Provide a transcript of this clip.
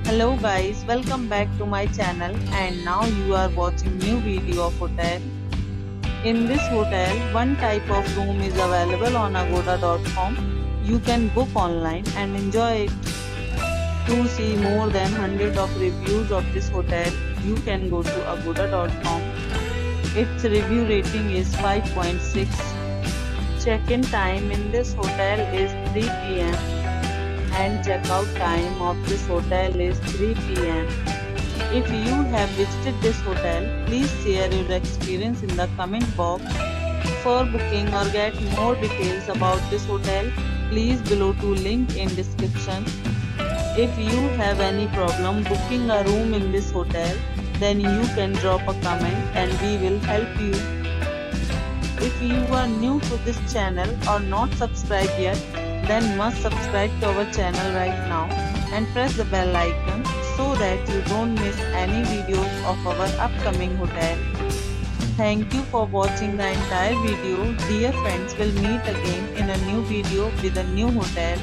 Hello guys, welcome back to my channel and now you are watching new video of hotel. In this hotel, one type of room is available on agoda.com. You can book online and enjoy it. To see more than 100 of reviews of this hotel, you can go to agoda.com. Its review rating is 5.6. Check-in time in this hotel is 3 p.m. and checkout time of this hotel is 3 p.m. If you have visited this hotel, please share your experience in the comment box. For booking or get more details about this hotel, please below to link in description. If you have any problem booking a room in this hotel, then you can drop a comment and we will help you. If you are new to this channel or not subscribed yet, then must subscribe to our channel right now and press the bell icon so that you don't miss any videos of our upcoming hotel. Thank you for watching the entire video. Dear friends, will meet again in a new video with a new hotel.